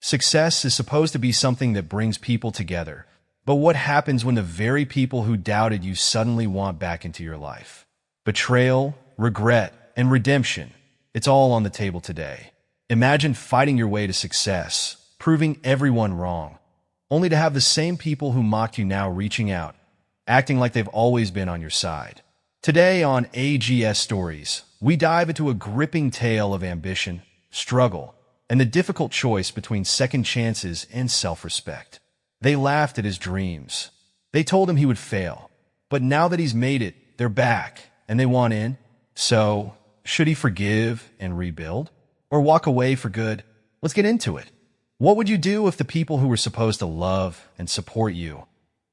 Success is supposed to be something that brings people together. But what happens when the very people who doubted you suddenly want back into your life? Betrayal, regret, and redemption. It's all on the table today. Imagine fighting your way to success, proving everyone wrong, only to have the same people who mocked you now reaching out, acting like they've always been on your side. Today on AGS Stories, we dive into a gripping tale of ambition, struggle, and the difficult choice between second chances and self-respect. They laughed at his dreams. They told him he would fail. But now that he's made it, they're back, and they want in. So, should he forgive and rebuild? Or walk away for good? Let's get into it. What would you do if the people who were supposed to love and support you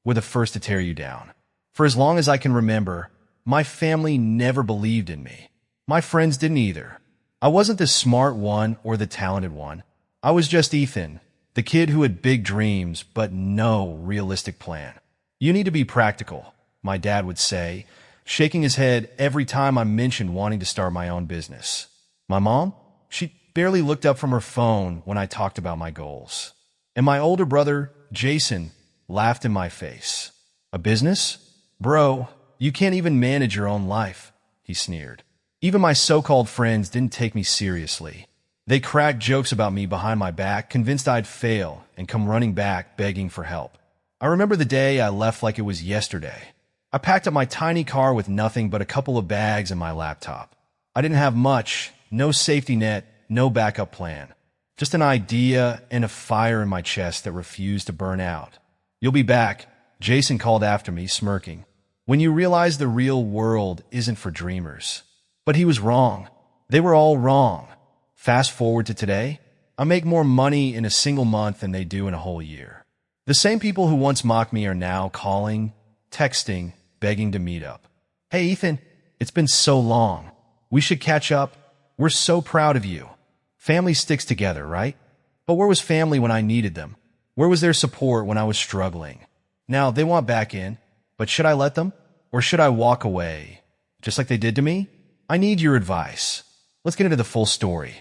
were the first to tear you down? For as long as I can remember, my family never believed in me. My friends didn't either. I wasn't the smart one or the talented one. I was just Ethan, the kid who had big dreams but no realistic plan. You need to be practical, my dad would say, shaking his head every time I mentioned wanting to start my own business. My mom? She barely looked up from her phone when I talked about my goals. And my older brother, Jason, laughed in my face. A business? Bro, you can't even manage your own life, he sneered. Even my so-called friends didn't take me seriously. They cracked jokes about me behind my back, convinced I'd fail and come running back begging for help. I remember the day I left like it was yesterday. I packed up my tiny car with nothing but a couple of bags and my laptop. I didn't have much, no safety net, no backup plan. Just an idea and a fire in my chest that refused to burn out. You'll be back, Jason called after me, smirking. When you realize the real world isn't for dreamers. But he was wrong. They were all wrong. Fast forward to today, I make more money in a single month than they do in a whole year. The same people who once mocked me are now calling, texting, begging to meet up. Hey, Ethan, it's been so long. We should catch up. We're so proud of you. Family sticks together, right? But where was family when I needed them? Where was their support when I was struggling? Now, they want back in, but should I let them? Or should I walk away? Just like they did to me? I need your advice. Let's get into the full story.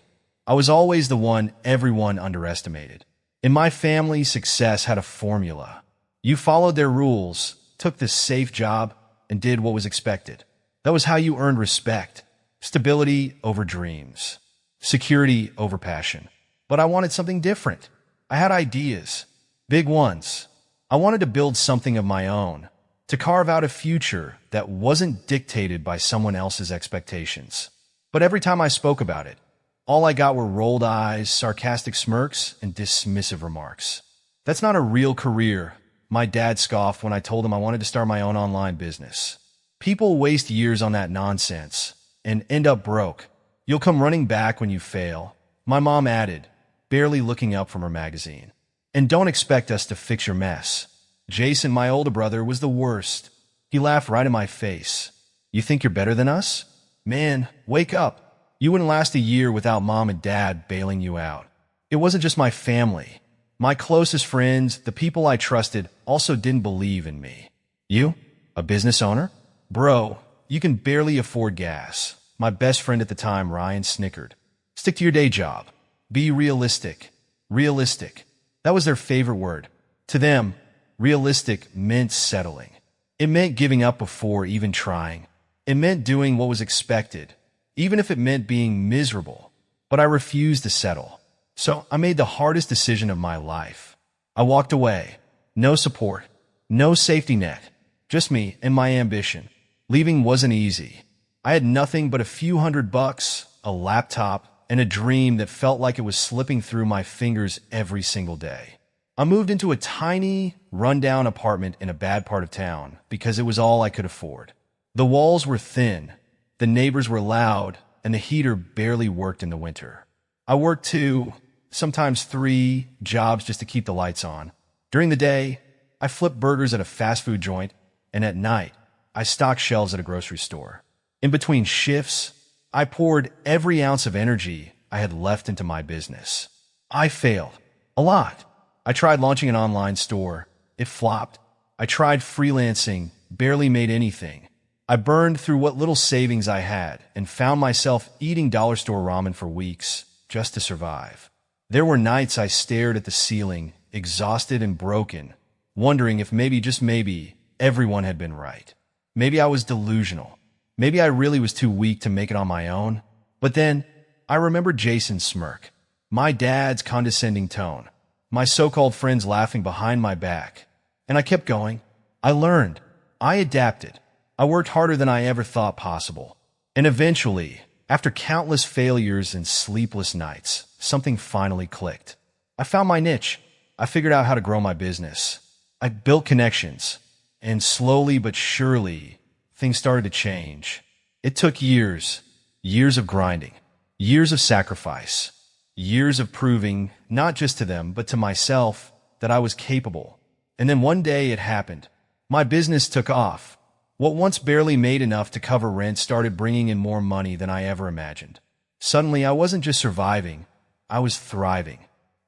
I was always the one everyone underestimated. In my family, success had a formula. You followed their rules, took the safe job, and did what was expected. That was how you earned respect. Stability over dreams. Security over passion. But I wanted something different. I had ideas. Big ones. I wanted to build something of my own. To carve out a future that wasn't dictated by someone else's expectations. But every time I spoke about it, all I got were rolled eyes, sarcastic smirks, and dismissive remarks. That's not a real career, my dad scoffed when I told him I wanted to start my own online business. People waste years on that nonsense and end up broke. You'll come running back when you fail, my mom added, barely looking up from her magazine. And don't expect us to fix your mess. Jason, my older brother, was the worst. He laughed right in my face. You think you're better than us? Man, wake up. You wouldn't last a year without mom and dad bailing you out. It wasn't just my family. My closest friends, the people I trusted, also didn't believe in me. You? A business owner? Bro, you can barely afford gas. My best friend at the time, Ryan, snickered. Stick to your day job. Be realistic. Realistic. That was their favorite word. To them, realistic meant settling. It meant giving up before even trying. It meant doing what was expected, even if it meant being miserable. But I refused to settle. So I made the hardest decision of my life. I walked away. No support. No safety net. Just me and my ambition. Leaving wasn't easy. I had nothing but a few $100, a laptop, and a dream that felt like it was slipping through my fingers every single day. I moved into a tiny, rundown apartment in a bad part of town because it was all I could afford. The walls were thin, the neighbors were loud, and the heater barely worked in the winter. I worked 2, sometimes 3 jobs just to keep the lights on. During the day, I flipped burgers at a fast food joint, and at night, I stocked shelves at a grocery store. In between shifts, I poured every ounce of energy I had left into my business. I failed. A lot. I tried launching an online store. It flopped. I tried freelancing, barely made anything. I burned through what little savings I had and found myself eating dollar store ramen for weeks just to survive. There were nights I stared at the ceiling, exhausted and broken, wondering if maybe, just maybe, everyone had been right. Maybe I was delusional. Maybe I really was too weak to make it on my own. But then, I remembered Jason's smirk, my dad's condescending tone, my so-called friends laughing behind my back. And I kept going. I learned. I adapted. I worked harder than I ever thought possible. And eventually, after countless failures and sleepless nights, something finally clicked. I found my niche. I figured out how to grow my business. I built connections. And slowly but surely, things started to change. It took years, years of grinding, years of sacrifice, years of proving, not just to them, but to myself, that I was capable. And then one day it happened. My business took off. What once barely made enough to cover rent started bringing in more money than I ever imagined. Suddenly, I wasn't just surviving, I was thriving.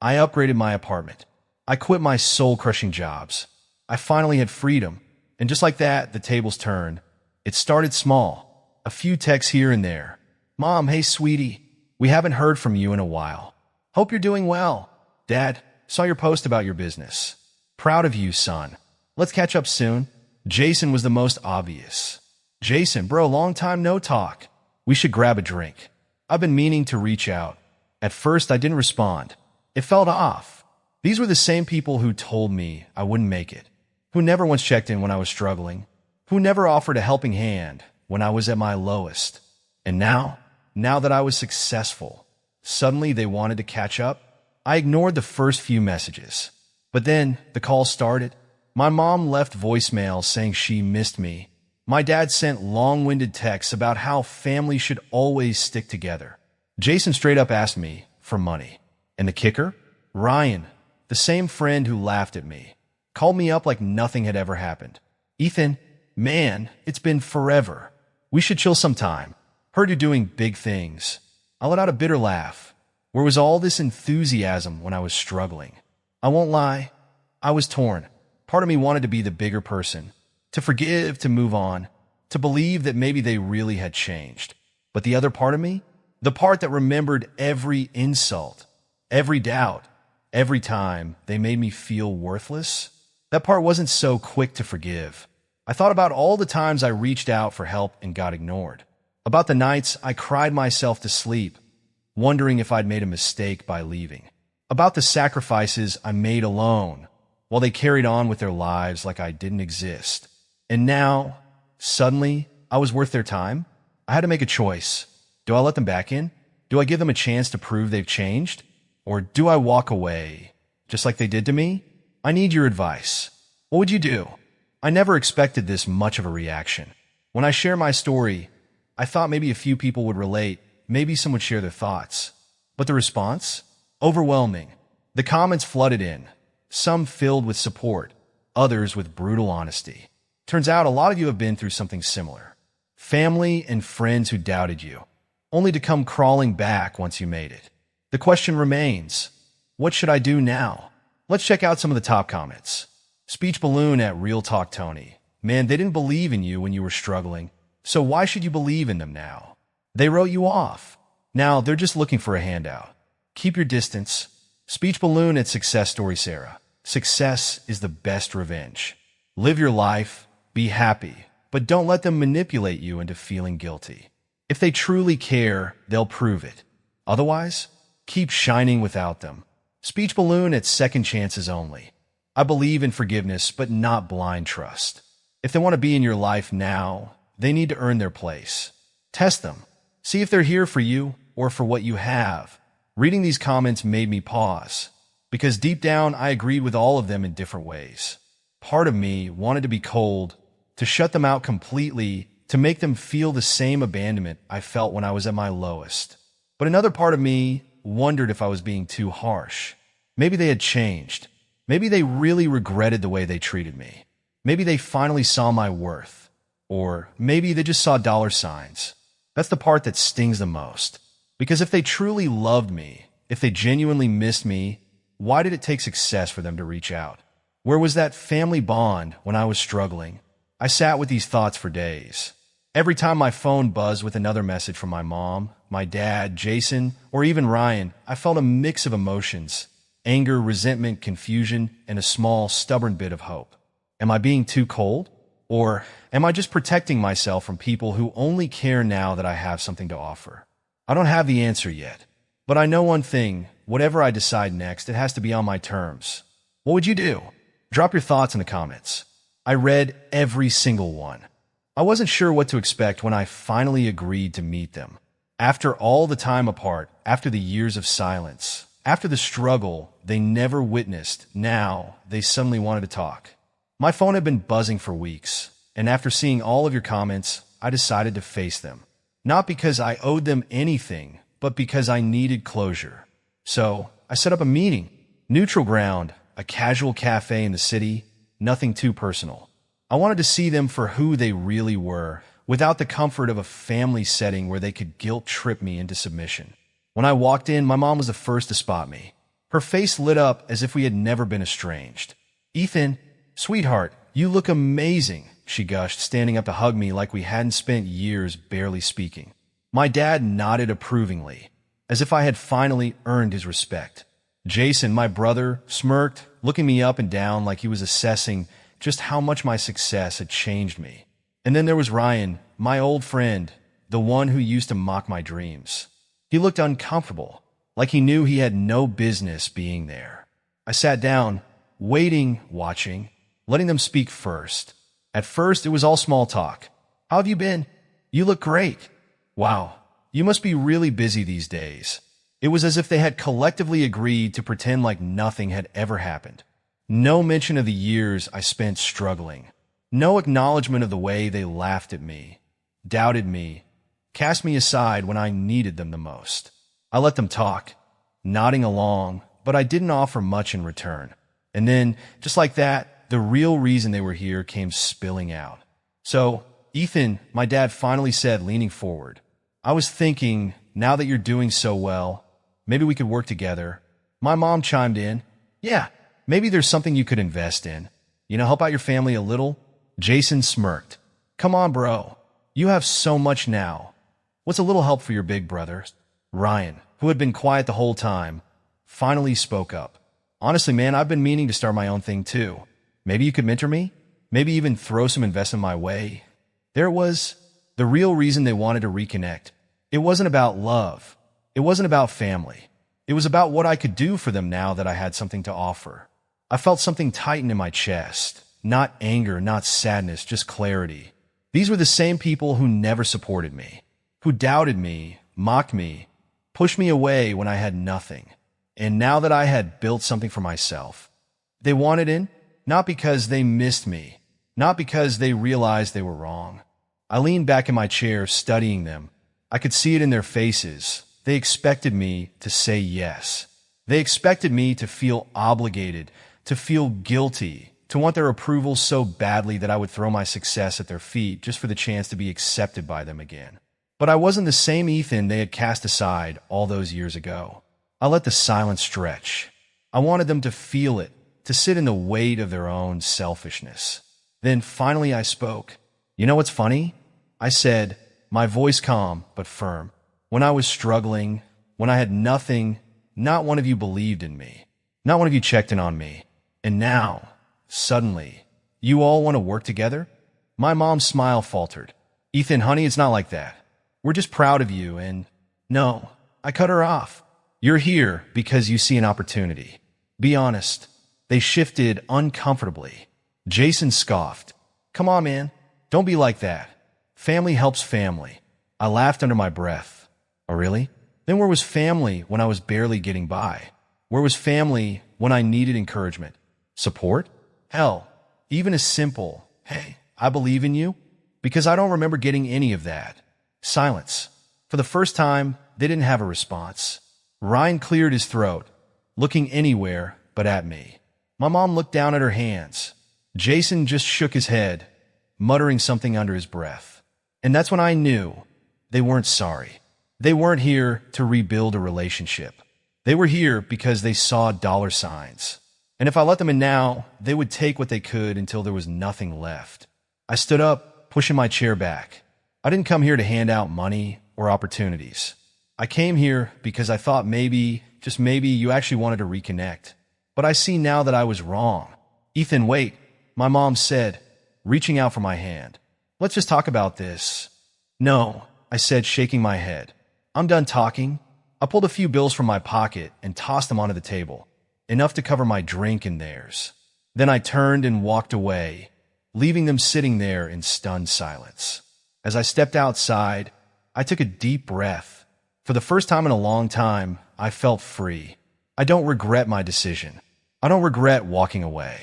I upgraded my apartment. I quit my soul-crushing jobs. I finally had freedom. And just like that, the tables turned. It started small. A few texts here and there. Mom, hey sweetie, we haven't heard from you in a while. Hope you're doing well. Dad, saw your post about your business. Proud of you, son. Let's catch up soon. Jason was the most obvious. Jason, bro, long time no talk. We should grab a drink. I've been meaning to reach out. At first, I didn't respond. It felt off. These were the same people who told me I wouldn't make it, who never once checked in when I was struggling, who never offered a helping hand when I was at my lowest. And now that I was successful, suddenly they wanted to catch up. I ignored the first few messages. But then the call started. My mom left voicemail saying she missed me. My dad sent long-winded texts about how family should always stick together. Jason straight up asked me for money. And the kicker? Ryan, the same friend who laughed at me, called me up like nothing had ever happened. Ethan, man, it's been forever. We should chill sometime. Heard you doing big things. I let out a bitter laugh. Where was all this enthusiasm when I was struggling? I won't lie, I was torn. Part of me wanted to be the bigger person, to forgive, to move on, to believe that maybe they really had changed. But the other part of me, the part that remembered every insult, every doubt, every time they made me feel worthless, that part wasn't so quick to forgive. I thought about all the times I reached out for help and got ignored, about the nights I cried myself to sleep, wondering if I'd made a mistake by leaving, about the sacrifices I made alone, while they carried on with their lives like I didn't exist. And now, suddenly, I was worth their time. I had to make a choice. Do I let them back in? Do I give them a chance to prove they've changed? Or do I walk away, just like they did to me? I need your advice. What would you do? I never expected this much of a reaction. When I share my story, I thought maybe a few people would relate, maybe some would share their thoughts. But the response? Overwhelming. The comments flooded in. Some filled with support, others with brutal honesty. Turns out a lot of you have been through something similar. Family and friends who doubted you, only to come crawling back once you made it. The question remains, what should I do now? Let's check out some of the top comments. Speech Balloon at Real Talk Tony. Man, they didn't believe in you when you were struggling, so why should you believe in them now? They wrote you off. Now they're just looking for a handout. Keep your distance. Speech Balloon at Success Story Sarah. Success is the best revenge. Live your life, be happy, but don't let them manipulate you into feeling guilty. If they truly care, they'll prove it. Otherwise, keep shining without them. Speech Balloon at Second Chances Only. I believe in forgiveness, but not blind trust. If they want to be in your life now, they need to earn their place. Test them. See if they're here for you or for what you have. Reading these comments made me pause, because deep down I agreed with all of them in different ways. Part of me wanted to be cold, to shut them out completely, to make them feel the same abandonment I felt when I was at my lowest. But another part of me wondered if I was being too harsh. Maybe they had changed. Maybe they really regretted the way they treated me. Maybe they finally saw my worth. Or maybe they just saw dollar signs. That's the part that stings the most. Because if they truly loved me, if they genuinely missed me, why did it take success for them to reach out? Where was that family bond when I was struggling? I sat with these thoughts for days. Every time my phone buzzed with another message from my mom, my dad, Jason, or even Ryan, I felt a mix of emotions: anger, resentment, confusion, and a small, stubborn bit of hope. Am I being too cold? Or am I just protecting myself from people who only care now that I have something to offer? I don't have the answer yet, but I know one thing: whatever I decide next, it has to be on my terms. What would you do? Drop your thoughts in the comments. I read every single one. I wasn't sure what to expect when I finally agreed to meet them. After all the time apart, after the years of silence, after the struggle they never witnessed, now they suddenly wanted to talk. My phone had been buzzing for weeks, and after seeing all of your comments, I decided to face them. Not because I owed them anything, but because I needed closure. So I set up a meeting. Neutral ground, a casual cafe in the city, nothing too personal. I wanted to see them for who they really were, without the comfort of a family setting where they could guilt trip me into submission. When I walked in, my mom was the first to spot me. Her face lit up as if we had never been estranged. "Ethan, sweetheart, you look amazing," she gushed, standing up to hug me like we hadn't spent years barely speaking. My dad nodded approvingly, as if I had finally earned his respect. Jason, my brother, smirked, looking me up and down like he was assessing just how much my success had changed me. And then there was Ryan, my old friend, the one who used to mock my dreams. He looked uncomfortable, like he knew he had no business being there. I sat down, waiting, watching, letting them speak first. At first, it was all small talk. "How have you been? You look great. Wow, you must be really busy these days." It was as if they had collectively agreed to pretend like nothing had ever happened. No mention of the years I spent struggling. No acknowledgement of the way they laughed at me, doubted me, cast me aside when I needed them the most. I let them talk, nodding along, but I didn't offer much in return. And then, just like that, the real reason they were here came spilling out. "So, Ethan," my dad finally said, leaning forward, "I was thinking, now that you're doing so well, maybe we could work together." My mom chimed in, "Yeah, maybe there's something you could invest in. Help out your family a little." Jason smirked. "Come on, bro. You have so much now. What's a little help for your big brother?" Ryan, who had been quiet the whole time, finally spoke up. "Honestly, man, I've been meaning to start my own thing too. Maybe you could mentor me? Maybe even throw some investment my way." There it was, the real reason they wanted to reconnect. It wasn't about love. It wasn't about family. It was about what I could do for them now that I had something to offer. I felt something tighten in my chest. Not anger, not sadness, just clarity. These were the same people who never supported me, who doubted me, mocked me, pushed me away when I had nothing. And now that I had built something for myself, they wanted in, not because they missed me, not because they realized they were wrong. I leaned back in my chair, studying them. I could see it in their faces. They expected me to say yes. They expected me to feel obligated, to feel guilty, to want their approval so badly that I would throw my success at their feet just for the chance to be accepted by them again. But I wasn't the same Ethan they had cast aside all those years ago. I let the silence stretch. I wanted them to feel it, to sit in the weight of their own selfishness. Then finally I spoke. "You know what's funny?" I said, my voice calm but firm. "When I was struggling, when I had nothing, not one of you believed in me. Not one of you checked in on me. And now, suddenly, you all want to work together?" My mom's smile faltered. "Ethan, honey, it's not like that. We're just proud of you and—" "No," I cut her off. "You're here because you see an opportunity. Be honest." They shifted uncomfortably. Jason scoffed. "Come on, man. Don't be like that. Family helps family." I laughed under my breath. "Oh, really? Then where was family when I was barely getting by? Where was family when I needed encouragement? Support? Hell, even a simple, 'Hey, I believe in you'? Because I don't remember getting any of that." Silence. For the first time, they didn't have a response. Ryan cleared his throat, looking anywhere but at me. My mom looked down at her hands. Jason just shook his head, muttering something under his breath. And that's when I knew they weren't sorry. They weren't here to rebuild a relationship. They were here because they saw dollar signs. And if I let them in now, they would take what they could until there was nothing left. I stood up, pushing my chair back. I didn't come here to hand out money or opportunities. I came here because I thought maybe, just maybe, you actually wanted to reconnect. But I see now that I was wrong. Ethan, wait, my mom said, reaching out for my hand. Let's just talk about this. No, I said, shaking my head. I'm done talking. I pulled a few bills from my pocket and tossed them onto the table, enough to cover my drink and theirs. Then I turned and walked away, leaving them sitting there in stunned silence. As I stepped outside, I took a deep breath. For the first time in a long time, I felt free. I don't regret my decision. I don't regret walking away.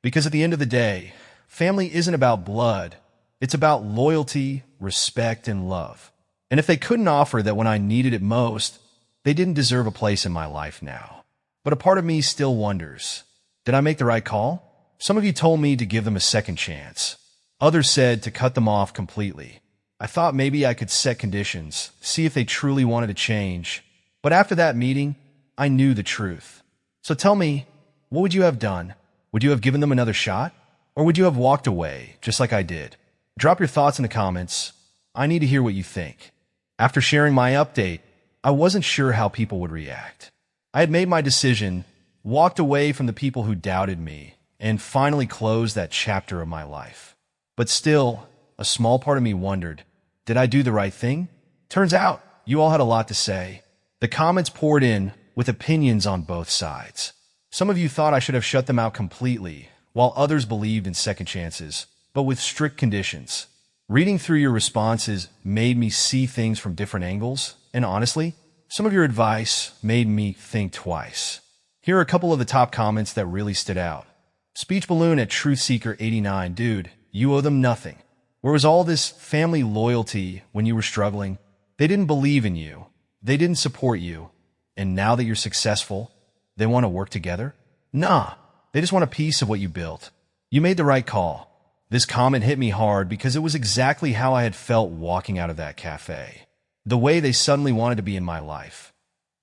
Because at the end of the day, family isn't about blood. It's about loyalty, respect, and love. And if they couldn't offer that when I needed it most, they didn't deserve a place in my life now. But a part of me still wonders, did I make the right call? Some of you told me to give them a second chance. Others said to cut them off completely. I thought maybe I could set conditions, see if they truly wanted to change. But after that meeting, I knew the truth. So tell me, what would you have done? Would you have given them another shot? Or would you have walked away, just like I did? Drop your thoughts in the comments. I need to hear what you think. After sharing my update, I wasn't sure how people would react. I had made my decision, walked away from the people who doubted me, and finally closed that chapter of my life. But still, a small part of me wondered, did I do the right thing? Turns out, you all had a lot to say. The comments poured in with opinions on both sides. Some of you thought I should have shut them out completely, while others believed in second chances, but with strict conditions. Reading through your responses made me see things from different angles, and honestly, some of your advice made me think twice. Here are a couple of the top comments that really stood out. Speech Balloon at TruthSeeker89, dude, you owe them nothing. Where was all this family loyalty when you were struggling? They didn't believe in you. They didn't support you. And now that you're successful, they want to work together? Nah, they just want a piece of what you built. You made the right call. This comment hit me hard because it was exactly how I had felt walking out of that cafe. The way they suddenly wanted to be in my life.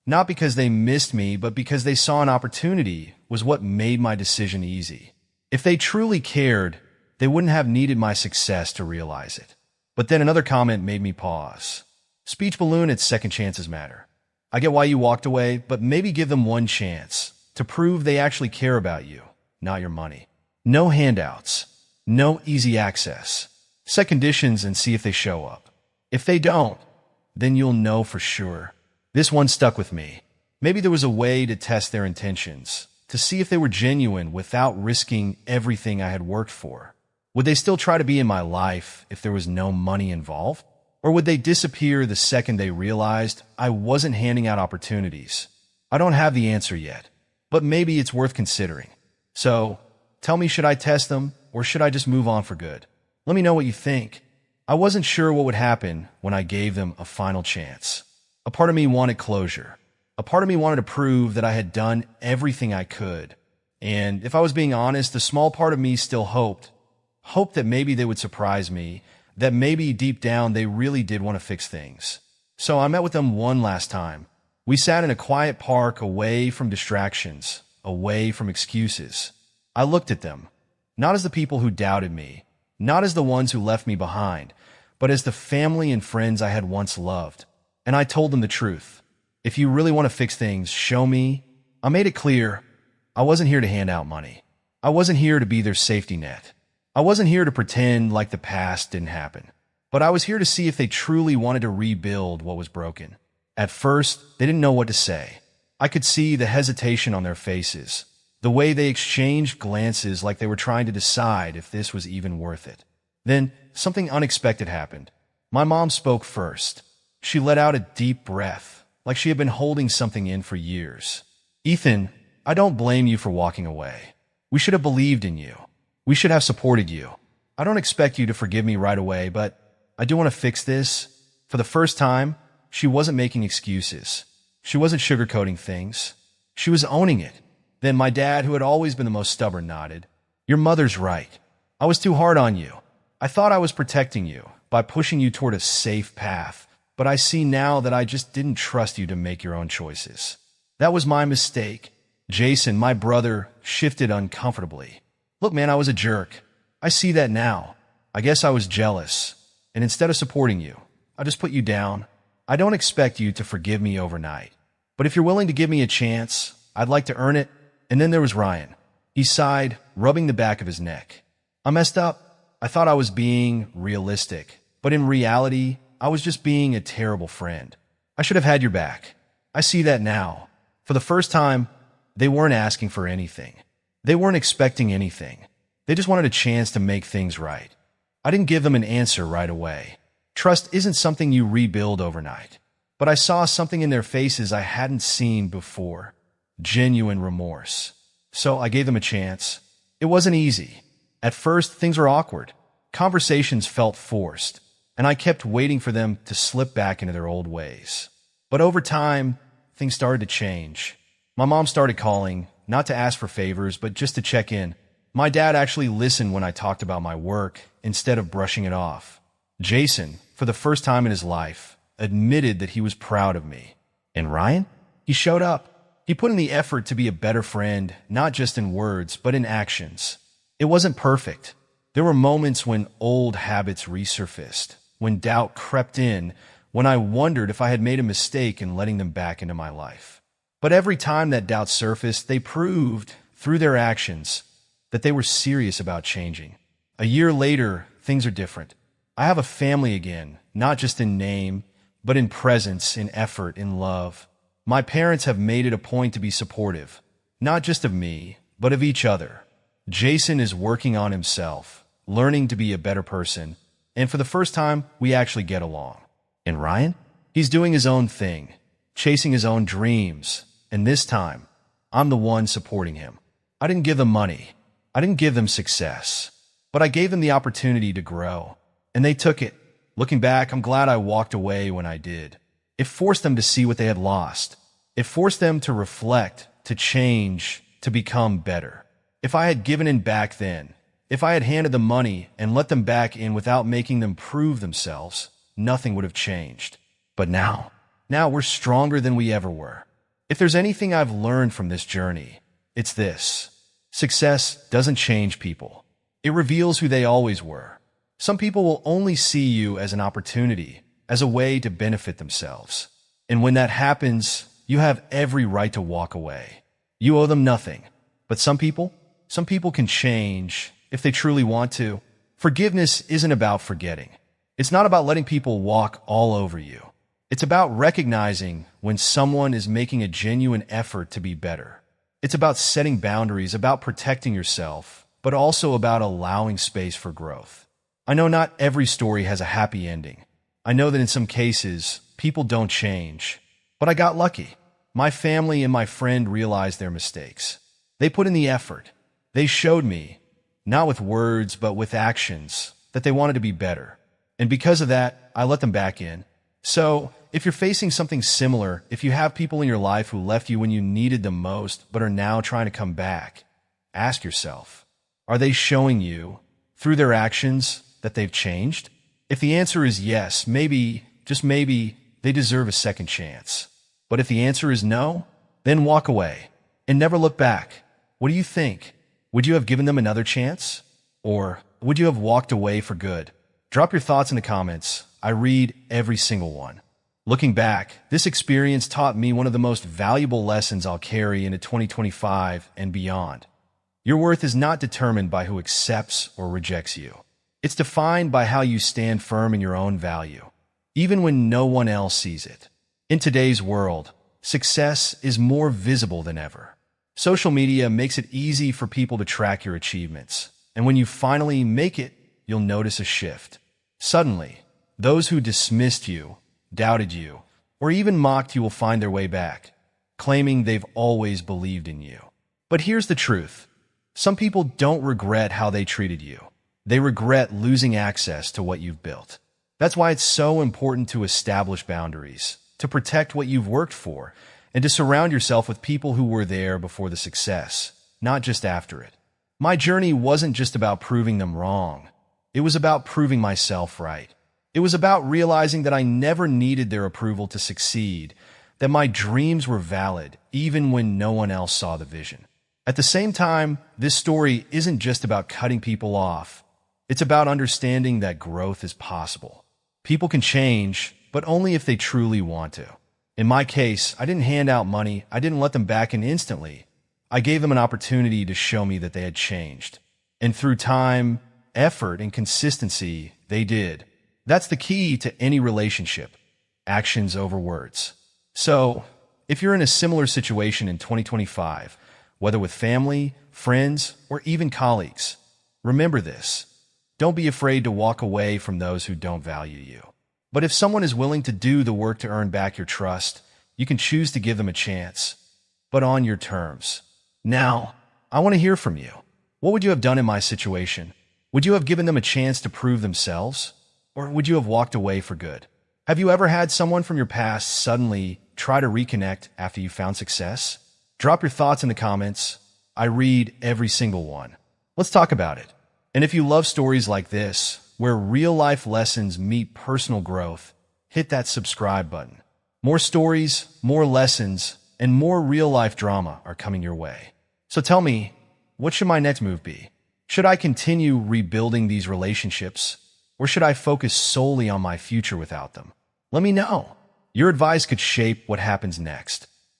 Not because they missed me, but because they saw an opportunity was what made my decision easy. If they truly cared, they wouldn't have needed my success to realize it. But then another comment made me pause. Speech Balloon at Second Chances Matter. I get why you walked away, but maybe give them one chance to prove they actually care about you, not your money. No handouts. No easy access. Set conditions and see if they show up. If they don't, then you'll know for sure. This one stuck with me. Maybe there was a way to test their intentions, to see if they were genuine without risking everything I had worked for. Would they still try to be in my life if there was no money involved? Or would they disappear the second they realized I wasn't handing out opportunities? I don't have the answer yet, but maybe it's worth considering. So, tell me, should I test them? Or should I just move on for good? Let me know what you think. I wasn't sure what would happen when I gave them a final chance. A part of me wanted closure. A part of me wanted to prove that I had done everything I could. And if I was being honest, a small part of me still hoped that maybe they would surprise me, that maybe deep down they really did want to fix things. So I met with them one last time. We sat in a quiet park away from distractions, away from excuses. I looked at them. Not as the people who doubted me, not as the ones who left me behind, but as the family and friends I had once loved. And I told them the truth. If you really want to fix things, show me. I made it clear I wasn't here to hand out money. I wasn't here to be their safety net. I wasn't here to pretend like the past didn't happen. But I was here to see if they truly wanted to rebuild what was broken. At first, they didn't know what to say. I could see the hesitation on their faces. The way they exchanged glances like they were trying to decide if this was even worth it. Then, something unexpected happened. My mom spoke first. She let out a deep breath, like she had been holding something in for years. Ethan, I don't blame you for walking away. We should have believed in you. We should have supported you. I don't expect you to forgive me right away, but I do want to fix this. For the first time, she wasn't making excuses. She wasn't sugarcoating things. She was owning it. Then my dad, who had always been the most stubborn, nodded. Your mother's right. I was too hard on you. I thought I was protecting you by pushing you toward a safe path, but I see now that I just didn't trust you to make your own choices. That was my mistake. Jason, my brother, shifted uncomfortably. Look, man, I was a jerk. I see that now. I guess I was jealous. And instead of supporting you, I just put you down. I don't expect you to forgive me overnight. But if you're willing to give me a chance, I'd like to earn it. And then there was Ryan. He sighed, rubbing the back of his neck. I messed up. I thought I was being realistic. But in reality, I was just being a terrible friend. I should have had your back. I see that now. For the first time, they weren't asking for anything. They weren't expecting anything. They just wanted a chance to make things right. I didn't give them an answer right away. Trust isn't something you rebuild overnight. But I saw something in their faces I hadn't seen before. Genuine remorse. So I gave them a chance. It wasn't easy. At first, things were awkward. Conversations felt forced, and I kept waiting for them to slip back into their old ways. But over time, things started to change. My mom started calling, not to ask for favors, but just to check in. My dad actually listened when I talked about my work instead of brushing it off. Jason, for the first time in his life, admitted that he was proud of me. And Ryan? He showed up. He put in the effort to be a better friend, not just in words, but in actions. It wasn't perfect. There were moments when old habits resurfaced, when doubt crept in, when I wondered if I had made a mistake in letting them back into my life. But every time that doubt surfaced, they proved, through their actions, that they were serious about changing. A year later, things are different. I have a family again, not just in name, but in presence, in effort, in love. My parents have made it a point to be supportive, not just of me, but of each other. Jason is working on himself, learning to be a better person, and for the first time, we actually get along. And Ryan? He's doing his own thing, chasing his own dreams, and this time, I'm the one supporting him. I didn't give them money. I didn't give them success, but I gave them the opportunity to grow, and they took it. Looking back, I'm glad I walked away when I did. It forced them to see what they had lost. It forced them to reflect, to change, to become better. If I had given in back then, if I had handed them money and let them back in without making them prove themselves, nothing would have changed. But now we're stronger than we ever were. If there's anything I've learned from this journey, it's this. Success doesn't change people. It reveals who they always were. Some people will only see you as an opportunity, as a way to benefit themselves. And when that happens, you have every right to walk away. You owe them nothing. But some people can change if they truly want to. Forgiveness isn't about forgetting. It's not about letting people walk all over you. It's about recognizing when someone is making a genuine effort to be better. It's about setting boundaries, about protecting yourself, but also about allowing space for growth. I know not every story has a happy ending. I know that in some cases, people don't change. But I got lucky. My family and my friend realized their mistakes. They put in the effort. They showed me, not with words, but with actions, that they wanted to be better. And because of that, I let them back in. So, if you're facing something similar, if you have people in your life who left you when you needed them most, but are now trying to come back, ask yourself, are they showing you, through their actions, that they've changed? If the answer is yes, maybe, just maybe, they deserve a second chance. But if the answer is no, then walk away and never look back. What do you think? Would you have given them another chance? Or would you have walked away for good? Drop your thoughts in the comments. I read every single one. Looking back, this experience taught me one of the most valuable lessons I'll carry into 2025 and beyond. Your worth is not determined by who accepts or rejects you. It's defined by how you stand firm in your own value, even when no one else sees it. In today's world, success is more visible than ever. Social media makes it easy for people to track your achievements, and when you finally make it, you'll notice a shift. Suddenly, those who dismissed you, doubted you, or even mocked you will find their way back, claiming they've always believed in you. But here's the truth. Some people don't regret how they treated you. They regret losing access to what you've built. That's why it's so important to establish boundaries, to protect what you've worked for, and to surround yourself with people who were there before the success, not just after it. My journey wasn't just about proving them wrong. It was about proving myself right. It was about realizing that I never needed their approval to succeed, that my dreams were valid even when no one else saw the vision. At the same time, this story isn't just about cutting people off. It's about understanding that growth is possible. People can change, but only if they truly want to. In my case, I didn't hand out money. I didn't let them back in instantly. I gave them an opportunity to show me that they had changed. And through time, effort, and consistency, they did. That's the key to any relationship. Actions over words. So, if you're in a similar situation in 2025, whether with family, friends, or even colleagues, remember this. Don't be afraid to walk away from those who don't value you. But if someone is willing to do the work to earn back your trust, you can choose to give them a chance, but on your terms. Now, I want to hear from you. What would you have done in my situation? Would you have given them a chance to prove themselves? Or would you have walked away for good? Have you ever had someone from your past suddenly try to reconnect after you found success? Drop your thoughts in the comments. I read every single one. Let's talk about it. And if you love stories like this, where real-life lessons meet personal growth, hit that subscribe button. More stories, more lessons, and more real-life drama are coming your way. So tell me, what should my next move be? Should I continue rebuilding these relationships, or should I focus solely on my future without them? Let me know. Your advice could shape what happens next.